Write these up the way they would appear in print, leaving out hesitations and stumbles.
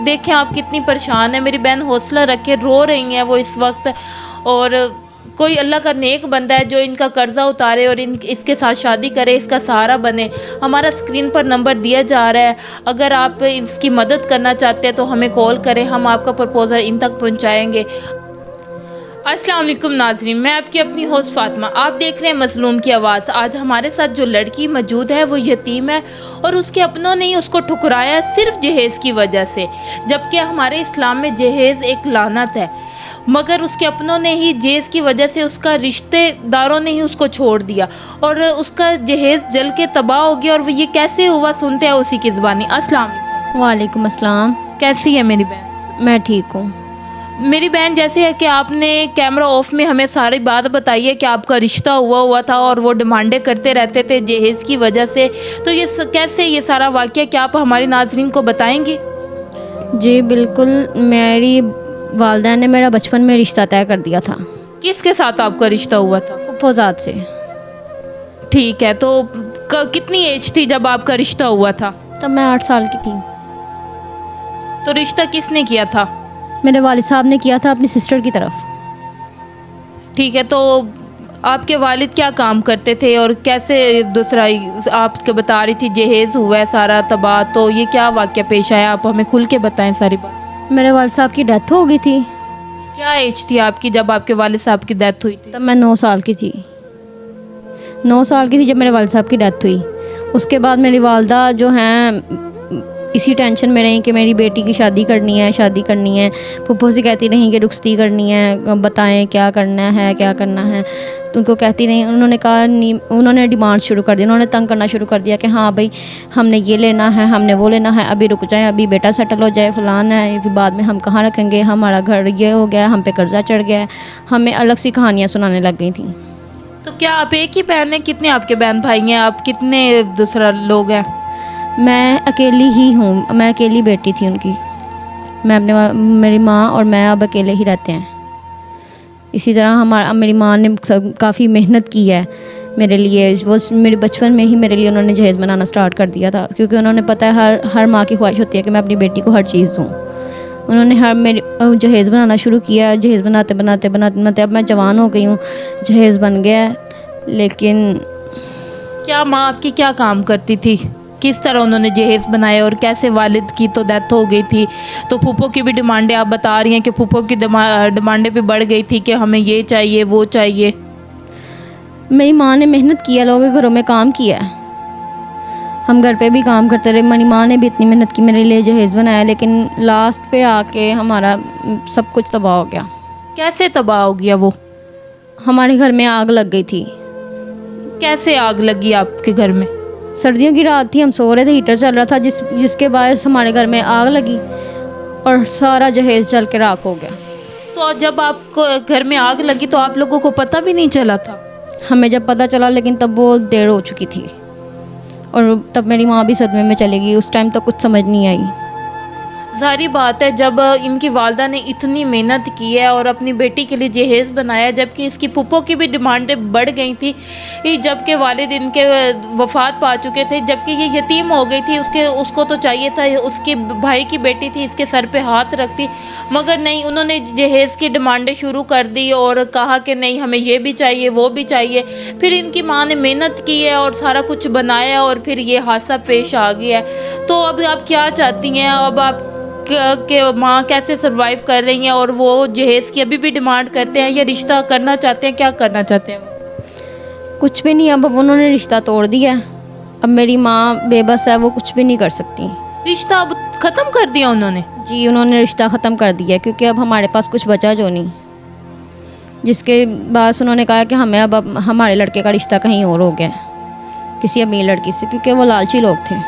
देखें आप कितनी परेशान है। मेरी बहन हौसला रखे रो रही हैं वो इस वक्त, और कोई अल्लाह का नेक बंदा है जो इनका कर्ज़ा उतारे और इसके साथ शादी करे, इसका सहारा बने। हमारा स्क्रीन पर नंबर दिया जा रहा है, अगर आप इसकी मदद करना चाहते हैं तो हमें कॉल करें, हम आपका प्रपोज़ल इन तक पहुंचाएंगे। अस्सलाम वालेकुम नाज़रीन, मैं आपकी अपनी होस्ट फातिमा, आप देख रहे हैं मज़लूम की आवाज़। आज हमारे साथ जो लड़की मौजूद है वो यतीम है और उसके अपनों ने ही उसको ठुकराया सिर्फ जहेज़ की वजह से, जबकि हमारे इस्लाम में जहेज़ एक लानत है। मगर उसके अपनों ने ही जहेज़ की वजह से, उसका रिश्तेदारों ने ही उसको छोड़ दिया और उसका जहेज़ जल के तबाह हो गया। और वो ये कैसे हुआ सुनते हैं उसी की ज़बानी। अस्सलाम वालेकुम। वालेकुम अस्सलाम। कैसी है मेरी बहन? मैं ठीक हूँ। मेरी बहन, जैसे है कि आपने कैमरा ऑफ में हमें सारी बात बताई है कि आपका रिश्ता हुआ था और वो डिमांडें करते रहते थे जहेज़ की वजह से, तो ये कैसे ये सारा वाक़या, क्या आप हमारी नाज़रीन को बताएंगी? जी बिल्कुल, मेरी वालदा ने मेरा बचपन में रिश्ता तय कर दिया था। किसके साथ आपका रिश्ता हुआ था? फौजाद से। ठीक है, तो कितनी एज थी जब आपका रिश्ता हुआ था? तब मैं 8 साल की थी। तो रिश्ता किसने किया था? मेरे वालिद साहब ने किया था अपनी सिस्टर की तरफ। ठीक है, तो आपके वालिद क्या काम करते थे और कैसे दूसरा आपके बता रही थी जहेज़ हुआ है सारा तबाह, तो ये क्या वाक़या पेश आया, आप हमें खुल के बताएं सारी बात। मेरे वालिद साहब की डेथ हो गई थी। क्या एज थी आपकी जब आपके वालिद साहब की डेथ हुई थी? तब मैं 9 साल की थी। 9 साल की थी जब मेरे वालिद साहब की डेथ हुई। उसके बाद मेरी वालदा जो हैं इसी टेंशन में रही कि मेरी बेटी की शादी करनी है। फूफो से कहती रही कि रुखसती करनी है, बताएं क्या करना है। तो उनको कहती रही, उन्होंने कहा नहीं, उन्होंने डिमांड शुरू कर दी, उन्होंने तंग करना शुरू कर दिया कि हाँ भाई हमने ये लेना है, हमने वो लेना है, अभी रुक जाएं, अभी बेटा सेटल हो जाए, फ़लान है, फिर बाद में हम कहाँ रखेंगे, हमारा घर ये हो गया, हम पे कर्जा चढ़ गया है। हमें अलग सी कहानियाँ सुनाने लग गई थी। तो क्या आप एक ही बहन हैं? कितने आपके बहन भाई हैं? आप कितने दूसरा लोग हैं? मैं अकेली ही हूँ, मैं अकेली बेटी थी उनकी। मेरी माँ और मैं अब अकेले ही रहते हैं। इसी तरह मेरी माँ ने काफ़ी मेहनत की है मेरे लिए। वो मेरे बचपन में ही मेरे लिए उन्होंने जहेज़ बनाना स्टार्ट कर दिया था, क्योंकि उन्होंने पता है हर माँ की ख्वाहिश होती है कि मैं अपनी बेटी को हर चीज़ दूँ। उन्होंने मेरी जहेज़ बनाना शुरू किया। जहेज़ बनाते अब मैं जवान हो गई हूँ, जहेज़ बन गया। लेकिन क्या माँ आपकी क्या काम करती थी? किस तरह उन्होंने जहेज़ बनाया और कैसे? वालिद की तो डेथ हो गई थी, तो फूफो की भी डिमांडें आप बता रही हैं कि फूफो की डिमांडें भी बढ़ गई थी कि हमें ये चाहिए वो चाहिए। मेरी माँ ने मेहनत किया, लोगों के घरों में काम किया है, हम घर पे भी काम करते रहे। मेरी माँ ने भी इतनी मेहनत की मेरे लिए जहेज़ बनाया, लेकिन लास्ट पे आके हमारा सब कुछ तबाह हो गया। कैसे तबाह हो गया वो? हमारे घर में आग लग गई थी। कैसे आग लगी आपके घर में? सर्दियों की रात थी, हम सो रहे थे, हीटर चल रहा था, जिसके बायस हमारे घर में आग लगी और सारा जहेज़ जल के राख हो गया। तो जब आपको घर में आग लगी तो आप लोगों को पता भी नहीं चला था? हमें जब पता चला, लेकिन तब वो देर हो चुकी थी और तब मेरी माँ भी सदमे में चली गई। उस टाइम तो कुछ समझ नहीं आई। ज़ाहिर बात है, जब इनकी वालदा ने इतनी मेहनत की है और अपनी बेटी के लिए जहेज़ बनाया, जबकि इसकी फूफो की भी डिमांडें बढ़ गई थी, जबकि वालिद इनके वफ़ात पा चुके थे, जबकि ये यतीम हो गई थी। उसको तो चाहिए था, उसके भाई की बेटी थी, इसके सर पे हाथ रखती, मगर नहीं, उन्होंने जहेज़ की डिमांडें शुरू कर दी और कहा कि नहीं हमें ये भी चाहिए वो भी चाहिए। फिर इनकी माँ ने मेहनत की है और सारा कुछ बनाया और फिर ये हादसा पेश आ गया है। तो अब आप क्या चाहती हैं? अब आप कि माँ कैसे सरवाइव कर रही हैं और वो जहेज़ की अभी भी डिमांड करते हैं या रिश्ता करना चाहते हैं? क्या करना चाहते हैं? कुछ भी नहीं, अब उन्होंने रिश्ता तोड़ दिया। अब मेरी माँ बेबस है, वो कुछ भी नहीं कर सकती। रिश्ता अब ख़त्म कर दिया उन्होंने? जी, उन्होंने रिश्ता ख़त्म कर दिया, क्योंकि अब हमारे पास कुछ बचा जो नहीं। जिसके बाद उन्होंने कहा कि अब हमारे लड़के का रिश्ता कहीं और हो गया, किसी अमीर लड़की से, क्योंकि वो लालची लोग थे।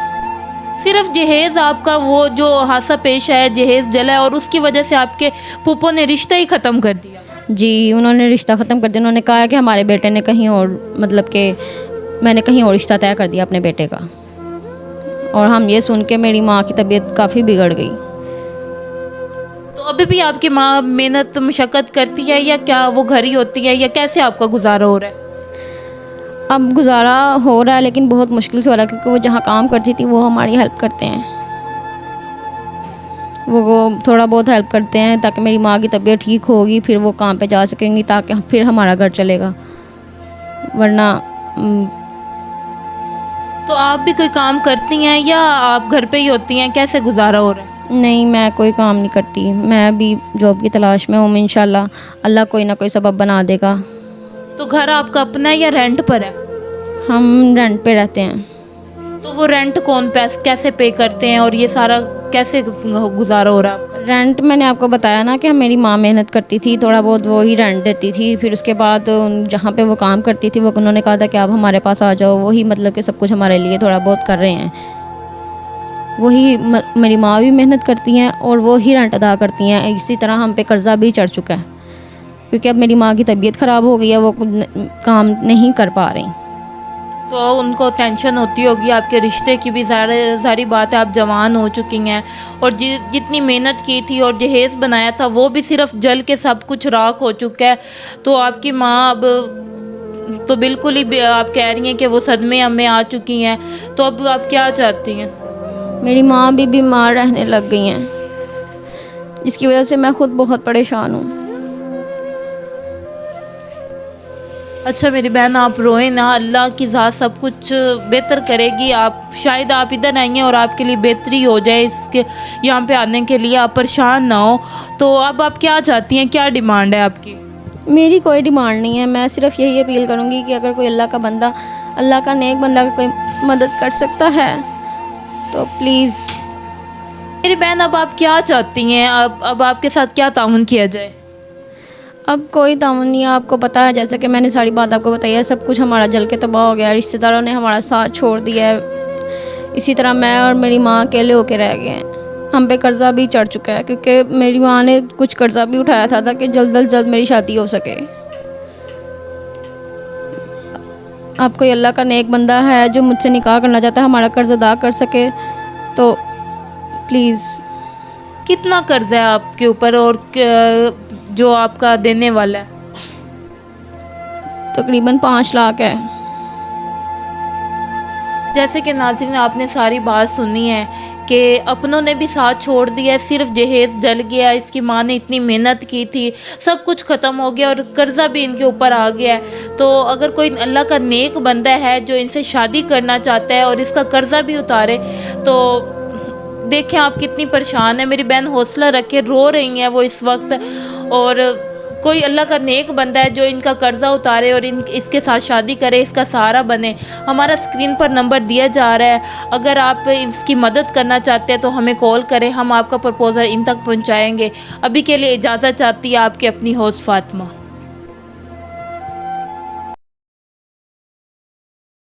सिर्फ जहेज़ आपका वो जो हादसा पेश आया, जहेज़ जला और उसकी वजह से आपके फूफो ने रिश्ता ही ख़त्म कर दिया? जी, उन्होंने रिश्ता ख़त्म कर दिया। उन्होंने कहा कि हमारे बेटे ने कहीं और, मतलब कि मैंने कहीं और रिश्ता तय कर दिया अपने बेटे का। और हम ये सुन के मेरी माँ की तबीयत काफ़ी बिगड़ गई। तो अभी भी आपकी माँ मेहनत मशक्क़त करती है या क्या वो घर ही होती है, या कैसे आपका गुजारा हो रहा है? अब गुजारा हो रहा है, लेकिन बहुत मुश्किल से हो रहा है, क्योंकि वो जहाँ काम करती थी वो हमारी हेल्प करते हैं वो थोड़ा बहुत हेल्प करते हैं ताकि मेरी माँ की तबीयत ठीक होगी, फिर वो काम पे जा सकेंगी, ताकि फिर हमारा घर चलेगा। वरना तो आप भी कोई काम करती हैं या आप घर पे ही होती हैं? कैसे गुजारा हो रहा है? नहीं, मैं कोई काम नहीं करती, मैं भी जॉब की तलाश में हूँ। इंशाल्लाह अल्लाह कोई ना कोई सबब बना देगा। तो घर आपका अपना है या रेंट पर है? हम रेंट पे रहते हैं। तो वो रेंट कौन कैसे पे करते हैं और ये सारा कैसे गुजारा हो रहा है आपका? रेंट मैंने आपको बताया ना कि मेरी माँ मेहनत करती थी, थोड़ा बहुत वो ही रेंट देती थी। फिर उसके बाद जहाँ पे वो काम करती थी वो उन्होंने कहा था कि आप हमारे पास आ जाओ, वही मतलब कि सब कुछ हमारे लिए थोड़ा बहुत कर रहे हैं। वही मेरी माँ भी मेहनत करती हैं और वो ही रेंट अदा करती हैं। इसी तरह हम पे कर्ज़ा भी चढ़ चुका है, क्योंकि अब मेरी माँ की तबीयत ख़राब हो गई है, वो काम नहीं कर पा रही। तो उनको टेंशन होती होगी आपके रिश्ते की भी। सारी बात है, आप जवान हो चुकी हैं और जितनी मेहनत की थी और जहेज़ बनाया था वो भी सिर्फ जल के सब कुछ राख हो चुका है। तो आपकी माँ अब तो बिल्कुल ही आप कह रही हैं कि वो सदमे में आ चुकी हैं। तो अब आप क्या चाहती हैं? मेरी माँ भी बीमार रहने लग गई हैं, जिसकी वजह से मैं ख़ुद बहुत परेशान हूँ। अच्छा मेरी बहन, आप रोएं ना, अल्लाह की ज़ात सब कुछ बेहतर करेगी। आप शायद आप इधर आई हैं और आपके लिए बेहतरी हो जाए इसके यहाँ पे आने के लिए, आप परेशान ना हो। तो अब आप क्या चाहती हैं, क्या डिमांड है आपकी? मेरी कोई डिमांड नहीं है, मैं सिर्फ यही अपील करूँगी कि अगर कोई अल्लाह का बंदा, अल्लाह का नेक बंदा कोई मदद कर सकता है तो प्लीज़। मेरी बहन, अब आप क्या चाहती हैं? अब आपके साथ क्या ताउन किया जाए? अब कोई ताउन नहीं है, आपको पता है, जैसे कि मैंने सारी बात आपको बताई है, सब कुछ हमारा जल के तबाह हो गया, रिश्तेदारों ने हमारा साथ छोड़ दिया है। इसी तरह मैं और मेरी माँ अकेले होके रह गए हैं। हम पे कर्ज़ा भी चढ़ चुका है, क्योंकि मेरी माँ ने कुछ कर्ज़ा भी उठाया था ताकि जल्द अज जल्द मेरी शादी हो सके। अब कोई अल्लाह का नेक बंदा है जो मुझसे निकाह करना चाहता है, हमारा कर्ज़ अदा कर सके तो प्लीज़। कितना कर्ज़ है आपके ऊपर और जो आपका देने वाला है? तकरीबन 5 लाख है। जैसे कि नाज़रीन, आपने सारी बात सुनी है कि अपनों ने भी साथ छोड़ दिया, सिर्फ जहेज़ जल गया। इसकी माँ ने इतनी मेहनत की थी, सब कुछ ख़त्म हो गया और कर्ज़ा भी इनके ऊपर आ गया है। तो अगर कोई अल्लाह का नेक बंदा है जो इनसे शादी करना चाहता है और इसका कर्ज़ा भी उतारे, तो देखें आप कितनी परेशान है। मेरी बहन हौसला रखे, रो रही हैं वो इस वक्त। और कोई अल्लाह का नेक बंदा है जो इनका कर्ज़ा उतारे और इसके साथ शादी करे, इसका सहारा बने। हमारा स्क्रीन पर नंबर दिया जा रहा है, अगर आप इसकी मदद करना चाहते हैं तो हमें कॉल करें, हम आपका प्रपोज़ल इन तक पहुंचाएंगे। अभी के लिए इजाज़त चाहती है आपकी अपनी होस्ट फातिमा।